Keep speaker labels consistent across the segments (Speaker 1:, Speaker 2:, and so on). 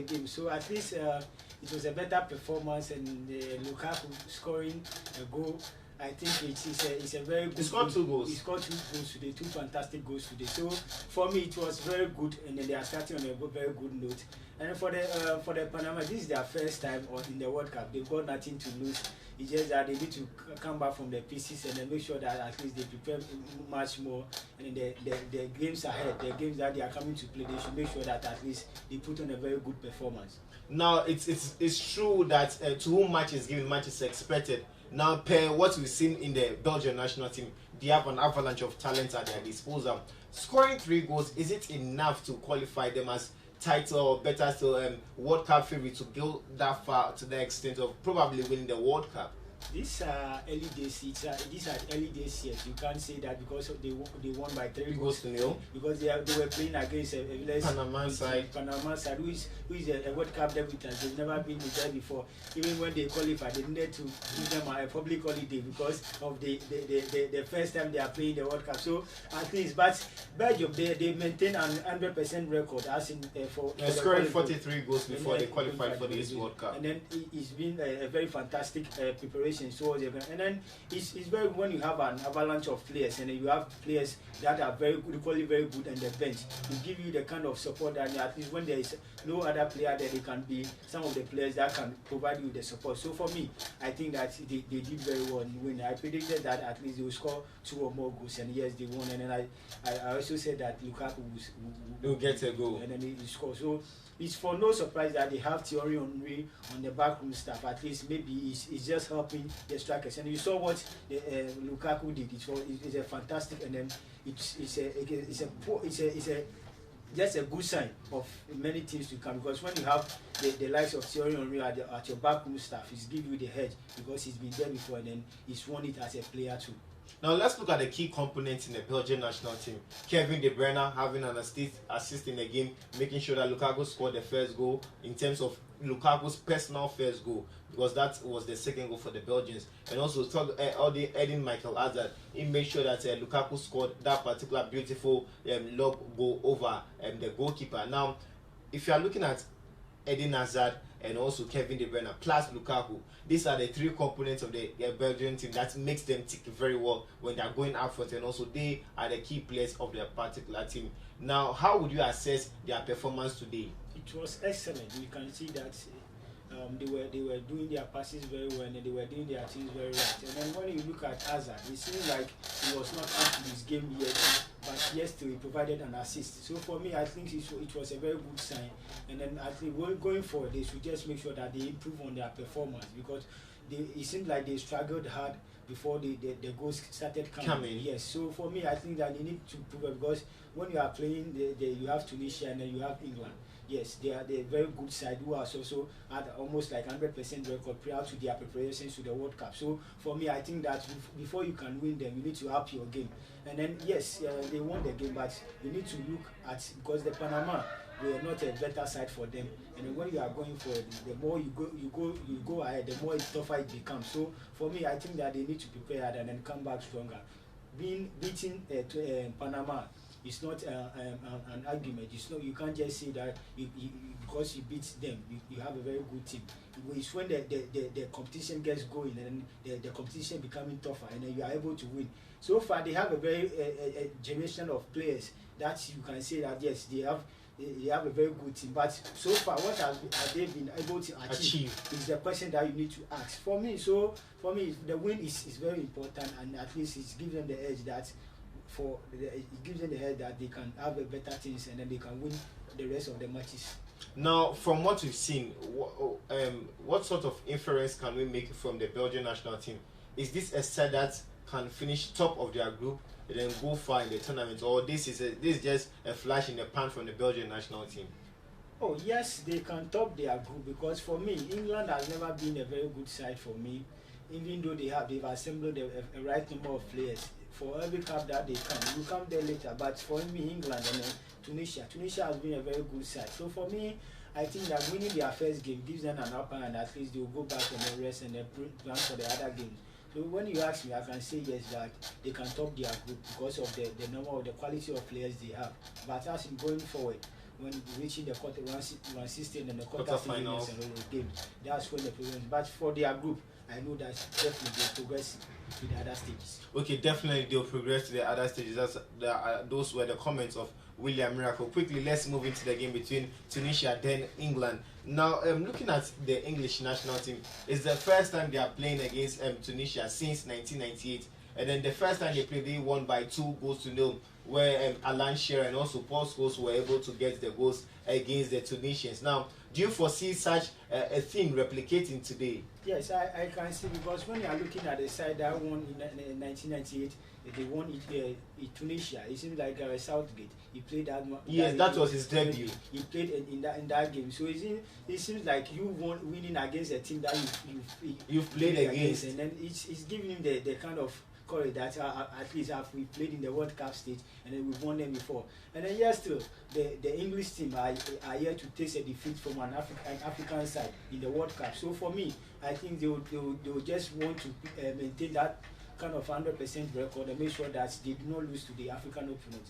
Speaker 1: game. So at least it was a better performance, and Lukaku scoring a goal. I think it's a very good.
Speaker 2: He scored 2 goals.
Speaker 1: He scored 2 goals today, 2 fantastic goals today. So for me, it was very good, and then they are starting on a very good note. And for the Panama, this is their first time in the World Cup. They've got nothing to lose. It's just that they need to come back from the pieces and then make sure that at least they prepare much more. And the games ahead, the games that they are coming to play, they should make sure that at least they put on a very good performance.
Speaker 2: Now it's true that to whom much is given, much is expected. Now, per what we've seen in the Belgian national team, they have an avalanche of talent at their disposal. Scoring 3 goals, is it enough to qualify them as title, or better still, World Cup favorite to go that far to the extent of probably winning the World Cup?
Speaker 1: These are early days. These are early days. Yes, you can't say that because they won by 3 goals. Because they were playing against a
Speaker 2: Panama side,
Speaker 1: who is a World Cup debutant. They've never been there before. Even when they qualified, they needed to give them a public holiday because of the first time they are playing the World Cup. So at least, but Belgium they maintain an 100% record as in for
Speaker 2: scoring 43 goals before they qualified for this World Cup.
Speaker 1: And then it's been a very fantastic preparation. So and then it's very when you have an avalanche of players and then you have players that are equally very good on the bench, it give you the kind of support that at least when there is no other player there, they can be some of the players that can provide you the support. So for me, I think that they did very well in winning. I predicted that at least they will score 2 or more goals, and yes, they won. And then I also said that Lukaku will
Speaker 2: get a goal,
Speaker 1: and then he scored. So it's for no surprise that they have Thierry Henry on the backroom staff. At least maybe it's just helping the strikers. And you saw what Lukaku did. It's a fantastic, and then it's just a good sign of many things to come. Because when you have the likes of Thierry Henry at your backroom staff, it's give you the edge because he's been there before, and then he's won it as a player too.
Speaker 2: Now let's look at the key components in the Belgian national team. Kevin De Bruyne having an assist in the game, making sure that Lukaku scored the first goal in terms of Lukaku's personal first goal, because that was the second goal for the Belgians. And also Eden Michael Hazard, he made sure that Lukaku scored that particular beautiful lob goal over the goalkeeper. Now, if you are looking at Eden Hazard and also Kevin De Bruyne plus Lukaku, these are the 3 components of the Belgian team that makes them tick very well when they are going up front, and also they are the key players of their particular team. Now, how would you assess their performance today?
Speaker 1: It was excellent. You can see that they were doing their passes very well, and they were doing their things very right. And then when you look at Hazard, it seems like he was not up to his game yet, but yes, he provided an assist. So for me, I think it was a very good sign. And then I think going forward, they should just make sure that they improve on their performance, because it seemed like they struggled hard before the goals started coming. Yes, so for me, I think that they need to improve it, because when you are playing, you have Tunisia and then you have England. Yes, they are a very good side who are also at almost like 100% record prior to their preparations to the World Cup. So for me, I think that before you can win them, you need to up your game. And then yes, they won the game, but you need to look at, because the Panama were not a better side for them. And then when you are going for it, the more you go ahead, the more tougher it becomes. So for me, I think that they need to prepare and then come back stronger. Beating Panama, it's not an argument. It's not, you can't just say that because you beat them, you have a very good team. It's when the competition gets going and the competition becoming tougher, and then you are able to win. So far, they have a very generation of players that you can say that yes, they have a very good team. But so far, what have they been able to achieve is the question that you need to ask. For me, the win is very important, and at least it gives them the edge that. It gives them the head that they can have a better things, and then they can win the rest of the matches.
Speaker 2: Now, from what we've seen, what sort of inference can we make from the Belgian national team? Is this a side that can finish top of their group and then go far in the tournament, or this is just a flash in the pan from the Belgian national team?
Speaker 1: Oh yes, they can top their group, because for me, England has never been a very good side for me, even though they've assembled a right number of players. For every cup that they will come there later. But for me, England and Tunisia has been a very good side. So for me, I think that winning their first game gives them an upper, and at least they will go back on the rest and plan for the other games. So when you ask me, I can say yes, that they can top their group because of the number of the quality of players they have. But as in going forward, when reaching the quarter 1/16 and the
Speaker 2: Quarter
Speaker 1: final
Speaker 2: finals
Speaker 1: and all the games. That's when the problem. But for their group, I know that definitely they progress to the other stages.
Speaker 2: Okay, definitely they'll progress to the other stages. Those were the comments of William Miracle. Quickly, let's move into the game between Tunisia then England. Now, looking at the English national team, it's the first time they are playing against Tunisia since 1998. And then the first time they played, they won by 2-0, where Alan Shearer and also Paul Scholes were able to get the goals against the Tunisians. Now, do you foresee such a thing replicating today?
Speaker 1: Yes, I can see, because when you are looking at the side that won in 1998, they won in Tunisia. It seems like Southgate. He played that.
Speaker 2: Yes, that was his debut.
Speaker 1: He played in that game. So it seems like you winning against a team that
Speaker 2: you've played against,
Speaker 1: and then it's giving him the kind of courage that at least we played in the World Cup stage and then we've won them before. And then yes, still the English team are here to taste a defeat from an African side in the World Cup. So for me, I think they will just want to maintain that kind of 100% record and make sure that they do not lose to the African opponent.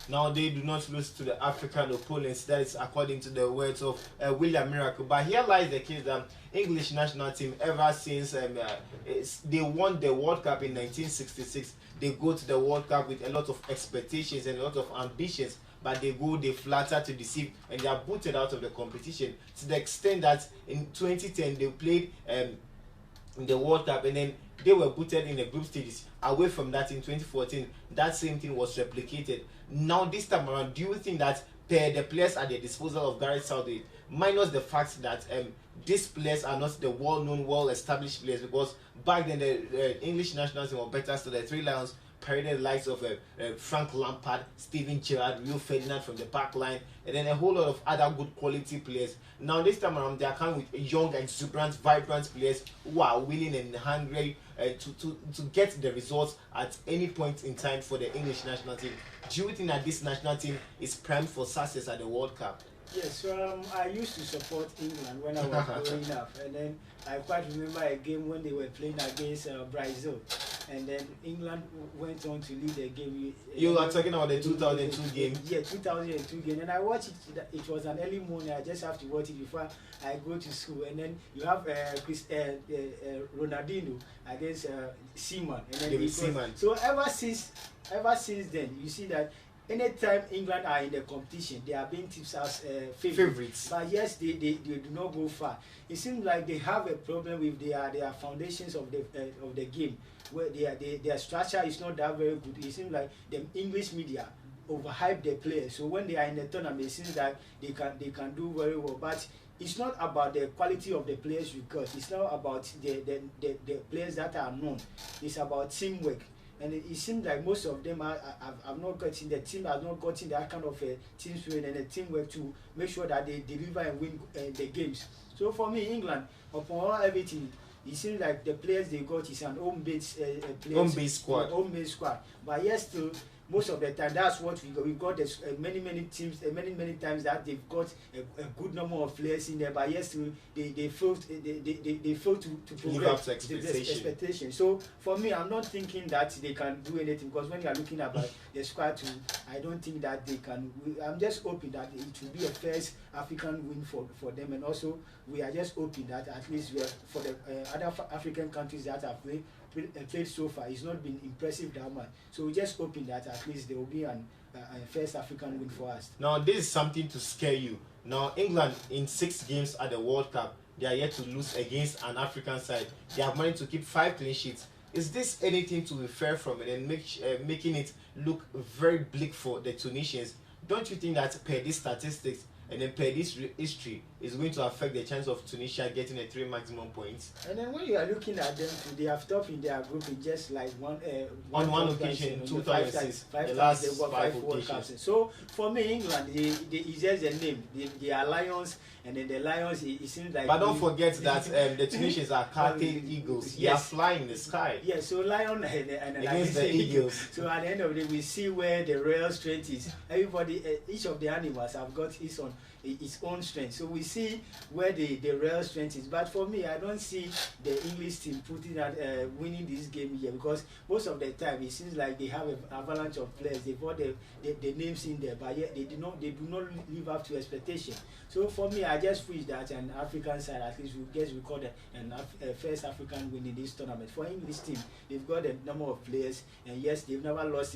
Speaker 2: Now they do not lose to the African opponents. That is according to the words of William Miracle. But here lies the case that English national team, ever since they won the World Cup in 1966, they go to the World Cup with a lot of expectations and a lot of ambitions. But they flatter to deceive, and they are booted out of the competition, to the extent that in 2010 they played in the World Cup, and then they were booted in the group stages. Away from that, in 2014, that same thing was replicated. Now this time around, do you think that the players at the disposal of Gareth Southgate, minus the fact that these players are not the well-known, well-established players, because back then the English national team were better, so the Three Lions paraded the likes of Frank Lampard, Steven Gerrard, Rio Ferdinand from the back line, and then a whole lot of other good quality players. Now this time around, they are coming with young, exuberant, vibrant players who are willing and hungry to get the results at any point in time for the English national team. Do you think that this national team is primed for success at the World Cup?
Speaker 1: Yes, I used to support England when I was growing up, and then I quite remember a game when they were playing against Brazil, and then England went on to lead the game.
Speaker 2: You are talking about the 2002 game?
Speaker 1: Yeah, 2002 game, and I watched it. It was an early morning. I just have to watch it before I go to school, and then you have Ronaldinho against Seaman, and then
Speaker 2: Seaman.
Speaker 1: So ever since then, you see that anytime England are in the competition, they are being tipped as favorites. But yes, they do not go far. It seems like they have a problem with their foundations of the game, where their structure is not that very good. It seems like the English media overhype their players. So when they are in the tournament, it seems like they can do very well. But it's not about the quality of the players you got. It's not about the players that are known. It's about teamwork. And it seems like most of them have not gotten, the team has not gotten that kind of team spirit and a teamwork to make sure that they deliver and win the games. So for me, England, upon everything, it seems like the players they got is an home-based home-based squad. But yes, still, most of the time, that's what we got. We got many teams, many times that they've got a good number of players in there. But yes, they failed to
Speaker 2: live up to expectation.
Speaker 1: So for me, I'm not thinking that they can do anything, because when you are looking at the squad too, I don't think that they can. I'm just hoping that it will be a first African win for them, and also we are just hoping that at least for the other African countries that have played so far, it's not been impressive that much. So we're just hoping that at least there will be a first African win for us.
Speaker 2: Now this is something to scare you. Now England, in 6 games at the World Cup, they are yet to lose against an African side. They have managed to keep 5 clean sheets. Is this anything to refer from it and making it look very bleak for the Tunisians? Don't you think that per these statistics and then per this history is going to affect the chance of Tunisia getting the 3 maximum points?
Speaker 1: And then when you are looking at them, they have topped in their group in just like one
Speaker 2: occasion, 2006,
Speaker 1: the last 5 World Cups. So for me, England, it's just a name. They are Lions, and then the Lions, it seems like.
Speaker 2: But don't forget that the Tunisians are Carthage Eagles. They are flying in the sky.
Speaker 1: Yeah, so Lion and
Speaker 2: against the Eagles.
Speaker 1: So at the end of the day, we see where the real strength is. Everybody, each of the animals have got its own its own strength. So we see where the real strength is. But for me, I don't see the English team putting that winning this game here, because most of the time it seems like they have an avalanche of players. They've got the names in there, but yet they do not live up to expectation. So for me, I just wish that an African side at least will get recorded and first African win in this tournament. For English team, they've got a number of players, and yes, they've never lost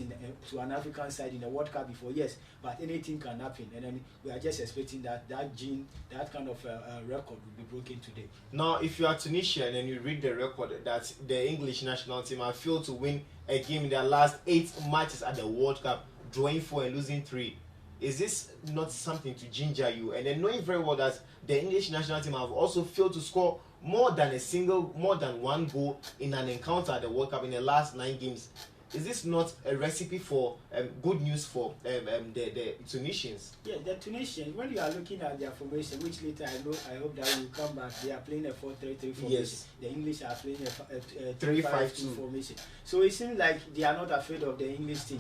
Speaker 1: to an African side in the World Cup before. Yes, but anything can happen, and then we are just expecting that kind of record will be broken today.
Speaker 2: Now, if you are Tunisia and you read the record that the English national team have failed to win a game in their last 8 matches at the World Cup, drawing 4 and losing 3. Is this not something to ginger you? And then knowing very well that the English national team have also failed to score more than one goal in an encounter at the World Cup in the last 9 games. Is this not a recipe for good news for the Tunisians?
Speaker 1: Yeah, the Tunisians, when you are looking at their formation, which later I hope that will come back, they are playing a 4-3-3 formation.
Speaker 2: Yes.
Speaker 1: The English are playing a
Speaker 2: 3-5-2
Speaker 1: formation. So it seems like they are not afraid of the English team.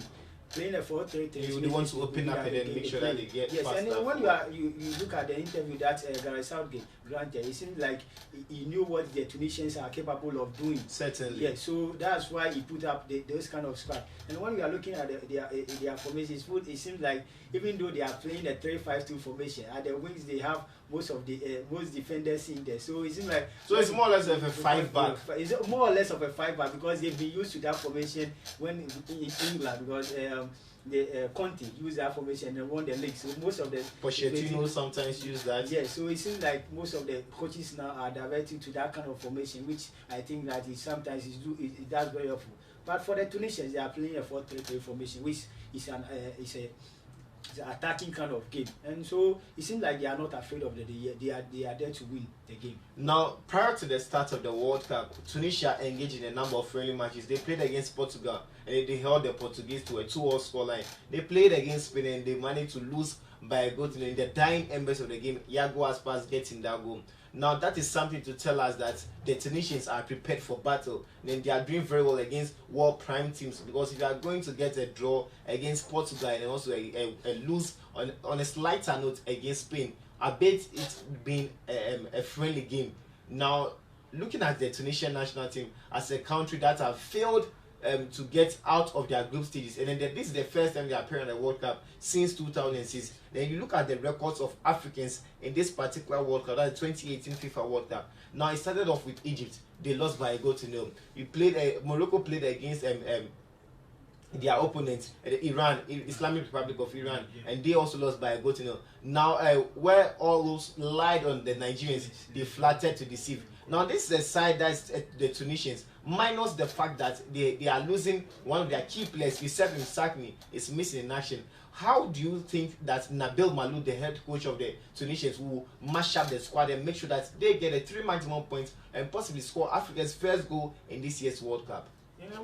Speaker 1: Playing a 4-3-3.
Speaker 2: You want to open up and then make sure that they get
Speaker 1: yes,
Speaker 2: faster.
Speaker 1: and when you look at the interview that Gareth Southgate granted, it seems like he knew what the Tunisians are capable of doing.
Speaker 2: Certainly.
Speaker 1: Yeah, so that's why he put up those kind of squad. And when we are looking at their formations, it seems like even though they are playing a 3-5-2 formation, at the wings they have most defenders in there. So it seems like
Speaker 2: it's more or less of a 5-back.
Speaker 1: It's more or less of a 5-back because they've been used to that formation when in England, because Conte used that formation and won the league. So most of the
Speaker 2: Pochettino sometimes use that.
Speaker 1: Yeah, so it seems like most of the coaches now are diverting to that kind of formation, which I think that sometimes it does very helpful. But for the Tunisians, they are playing a 4-3-3 formation, which is an attacking kind of game, and so it seems like they are not afraid of they are there to win the game.
Speaker 2: Now, prior to the start of the World Cup, Tunisia engaged in a number of friendly matches. They played against Portugal and they held the Portuguese to a 2-2 scoreline. They played against Spain and they managed to lose by a goal in the dying embers of the game. Iago Aspas getting that goal. Now, that is something to tell us that the Tunisians are prepared for battle. Then they are doing very well against world prime teams, because if you are going to get a draw against Portugal and also a lose on a slighter note against Spain, I bet it's been a friendly game. Now, looking at the Tunisian national team as a country that have failed to get out of their group stages, and then this is the first time they appear in the World Cup since 2006. Then you look at the records of Africans in this particular World Cup, that's the 2018 FIFA World Cup. Now it started off with Egypt. They lost by a goal to nil. Morocco played against their opponent, Iran, Islamic Republic of Iran, and they also lost by a goal to nil. Now, where all those lied on the Nigerians, they flattered to deceive. Now, this is a side that's the Tunisians, minus the fact that they are losing one of their key players. Youssef Msakni is missing in action. How do you think that Nabil Malou, the head coach of the Tunisians, will mash up the squad and make sure that they get a 3 maximum points and possibly score Africa's first goal in this year's World Cup?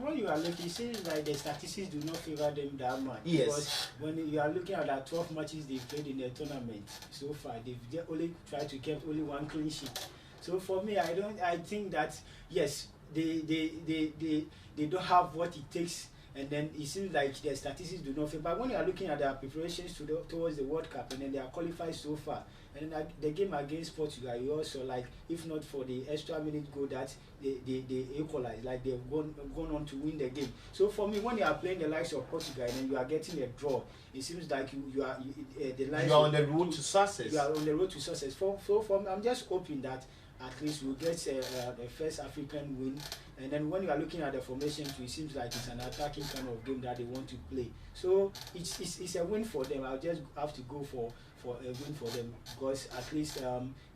Speaker 1: When you are looking, it seems like the statistics do not favor them that much.
Speaker 2: Yes.
Speaker 1: Because when you are looking at the 12 matches they've played in the tournament so far, they've only tried to keep only 1 clean sheet. So for me, I think that yes, they don't have what it takes, and then it seems like the statistics do not favor. But when you are looking at their preparations towards the World Cup, and then they are qualified so far, and then the game against Portugal, you also like, if not for the extra minute goal that they equalize, like they've gone on to win the game. So for me, when you are playing the likes of Portugal and then you are getting a draw, it seems like you are
Speaker 2: on the road to success.
Speaker 1: You are on the road to success. For me, I'm just hoping that at least we'll get the first African win. And then when you are looking at the formation too, it seems like it's an attacking kind of game that they want to play. So it's a win for them. I'll just have to go for a win for them, because at least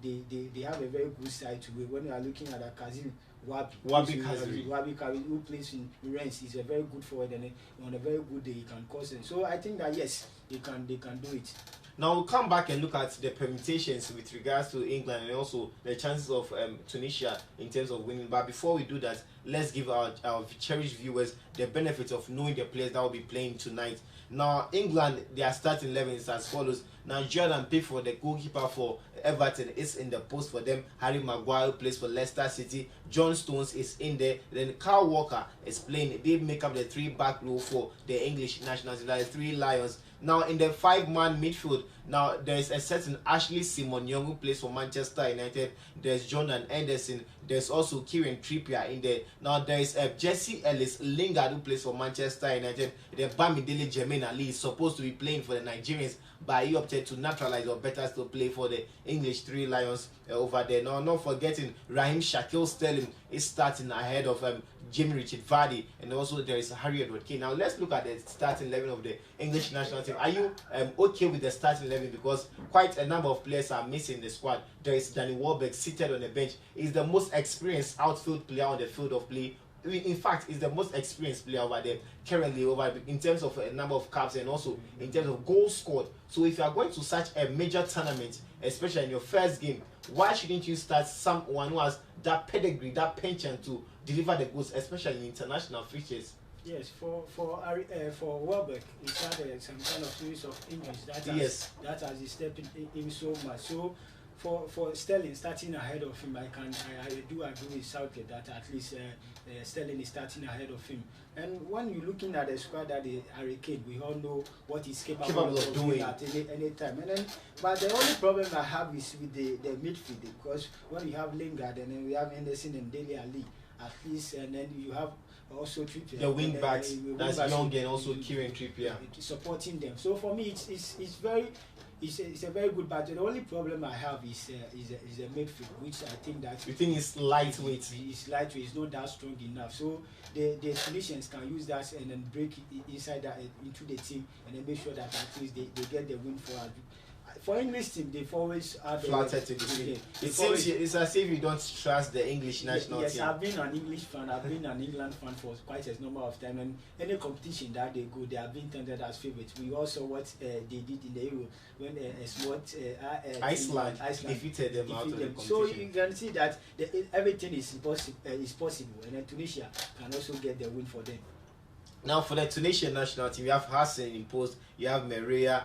Speaker 1: they have a very good side to it. When you are looking at a Kazim Wabi Kazim, who plays in Rennes, he's a very good forward, and on a very good day he can cause it. So I think that yes, they can do it.
Speaker 2: Now we'll come back and look at the permutations with regards to England and also the chances of Tunisia in terms of winning. But before we do that, let's give our cherished viewers the benefit of knowing the players that will be playing tonight. Now, England, their starting 11 is as follows. Now, Jordan Pickford, the goalkeeper for Everton, is in the post for them. Harry Maguire plays for Leicester City. John Stones is in there. Then Kyle Walker is playing. They make up the 3-back row for the English national team. That is 3 Lions. Now in the 5-man midfield, now there is a certain Ashley Simon Young who plays for Manchester United. There's Jordan Henderson. There's also Kieran Trippier in there. Now there is Jesse Ellis Lingard who plays for Manchester United. Then Bamidele Jermaine Ali is supposed to be playing for the Nigerians, but he opted to naturalize, or better still play for the English Three Lions over there. Now not forgetting Raheem Shaquille Sterling is starting ahead of Jamie Richard Vardy, and also there is Harry Edward Kane. Now let's look at the starting 11 of the English national team. Are you okay with the starting 11? Because quite a number of players are missing the squad. There is Danny Welbeck seated on the bench. He's the most experienced outfield player on the field of play. In fact, he's the most experienced player over there currently, in terms of a number of caps and also in terms of goals scored. So if you are going to such a major tournament, especially in your first game, why shouldn't you start someone who has that pedigree, that penchant to deliver the goals, especially in international fixtures?
Speaker 1: Yes, for Welbeck, he's had some kind of series of injuries that has disturbed him so much. So for Sterling starting ahead of him, I do agree with Southgate that at least Sterling is starting ahead of him. And when you're looking at the squad that the Harry Kane, we all know what he's capable of doing at any time. And then, but the only problem I have is with the midfield, because when you have Lingard and then we have Henderson and Dele Alli, at least, and then you have also Trippier,
Speaker 2: the wing backs, that's Young and also Kieran Trippier
Speaker 1: supporting them. So for me, it's a very good battle. The only problem I have is the midfield, which I think that
Speaker 2: you think is lightweight.
Speaker 1: It's lightweight. It's not that strong enough. So the Tunisians can use that and then break it inside that into the team and then make sure that at least they get the win for us. For English team, they've always had
Speaker 2: flattered to the team. It seems it's as if you don't trust the English national team.
Speaker 1: Yes, I've been an English fan. I've been an England fan for quite a number of time. And any competition that they go, they have been tendered as favourites. We also what they did in the Euro when
Speaker 2: Iceland defeated them out of the competition.
Speaker 1: So you can see that everything is possible, and then Tunisia can also get the win for them.
Speaker 2: Now for the Tunisian national team, you have Hassan in post, you have Merea,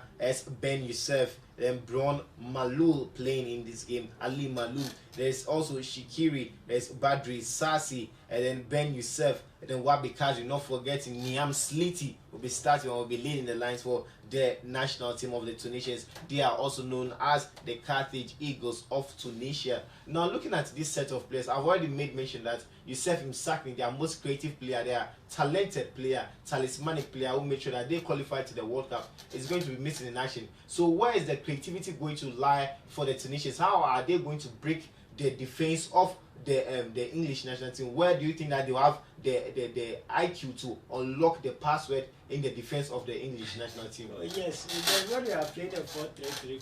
Speaker 2: Ben Youssef, then Bron Malul playing in this game, Ali Malul. There's also Shikiri, there's Badri Sassi, and then Ben Youssef, and then Wabi Kadri. Not forgetting Niam Sliti will be starting or will be leading the lines for the national team of the Tunisians. They are also known as the Carthage Eagles of Tunisia. Now looking at this set of players, I've already made mention that Youssef Msakni, their most creative player, their talented player, talismanic player who made sure that they qualified to the World Cup, is going to be missing in action. So where is the creativity going to lie for the Tunisians? How are they going to break the defense of the English national team? Where do you think that they will have the IQ to unlock the password in the defense of the English national team?
Speaker 1: Yes, because when you are playing a 4-3-3,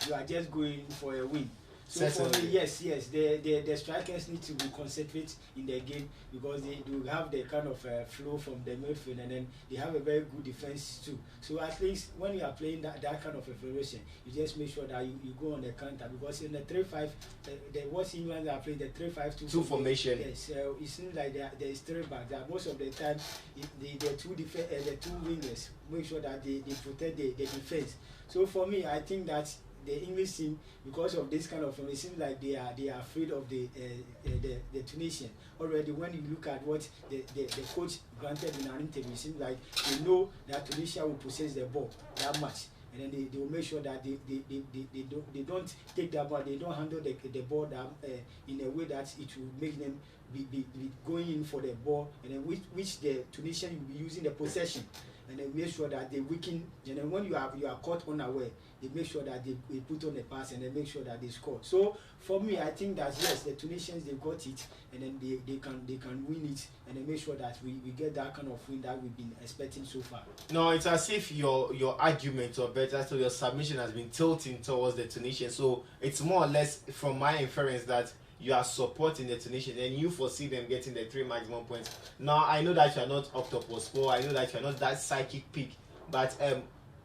Speaker 1: you are just going for a win. So for me, yes, the strikers need to be concentrate in the game, because they do have the kind of flow from the midfield, and then they have a very good defense too. So at least when you are playing that kind of a formation, you just make sure that you go on the counter, because in the 3-5, what England are playing the 3-5-2
Speaker 2: formation.
Speaker 1: Yes, it seems like there is 3 back. That most of the time the two wingers make sure that they protect the defense. So for me, I think that the English team, because of this kind of it seems like they are afraid of the Tunisian already. When you look at what the coach granted in an interview, it seems like they know that Tunisia will possess the ball that much, and then they will make sure that they don't take that ball, they don't handle the ball in a way that it will make them be going in for the ball, and then which the Tunisian will be using the possession, and then make sure that they weaken. And then when you are caught unaware, they make sure that they put on the pass and they make sure that they score. So for me, I think that yes, the Tunisians, they got it, and then they can win it, and then make sure that we get that kind of win that we've been expecting so far.
Speaker 2: No, it's as if your argument, or better so your submission, has been tilting towards the Tunisians. So it's more or less from my inference that you are supporting the Tunisians and you foresee them getting the 3 maximum points. Now I know that you are not Octopus 4, I know that you are not that psychic pick, but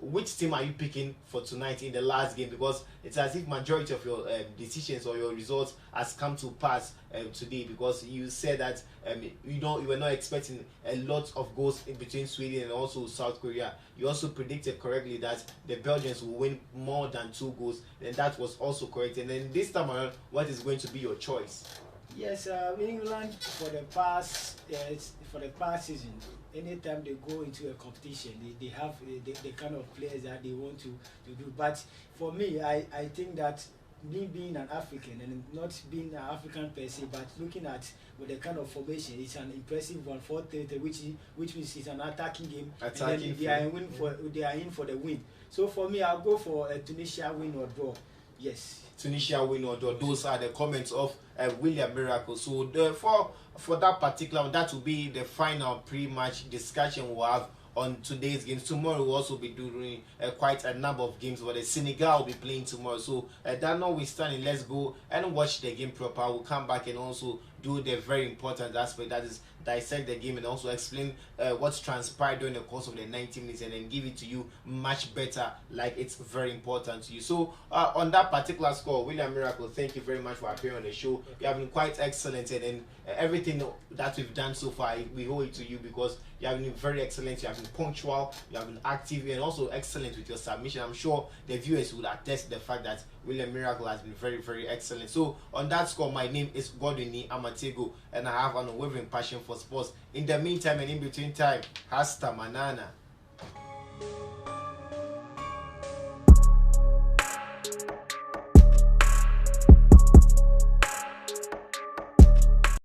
Speaker 2: which team are you picking for tonight in the last game? Because it's as if majority of your decisions or your results has come to pass today, because you said that you were not expecting a lot of goals in between Sweden and also South Korea. You also predicted correctly that the Belgians will win more than 2 goals, and that was also correct. And then this time around, what is going to be your choice?
Speaker 1: Yes, England for the past season. Anytime they go into a competition, they have the kind of players that they want to do. But for me, I think that me being an African and not being an African per se, but looking at with the kind of formation, it's an impressive one 4-3-3, which means it's an attacking game.
Speaker 2: Attacking,
Speaker 1: and then they are in for the win. So for me, I'll go for a Tunisia win or draw. Yes.
Speaker 2: Tunisia win or draw. Those are the comments of William Miracle. So for that particular one, that will be the final pre-match discussion we'll have on today's games. Tomorrow we'll also be doing quite a number of games, but the Senegal will be playing tomorrow. So that notwithstanding, let's go and watch the game proper. We'll come back and also do the very important aspect, that is dissect the game and also explain what's transpired during the course of the 90 minutes, and then give it to you much better, like it's very important to you. So on that particular score, William Miracle, thank you very much for appearing on the show. You have been quite excellent, and everything that we've done so far, we owe it to you, because you have been very excellent, you have been punctual, you have been active, and also excellent with your submission. I'm sure the viewers would attest the fact that William Miracle has been very, very excellent. So on that score, my name is Godwin Amatego, and I have an unwavering passion for sports. In the meantime and in between time, hasta manana.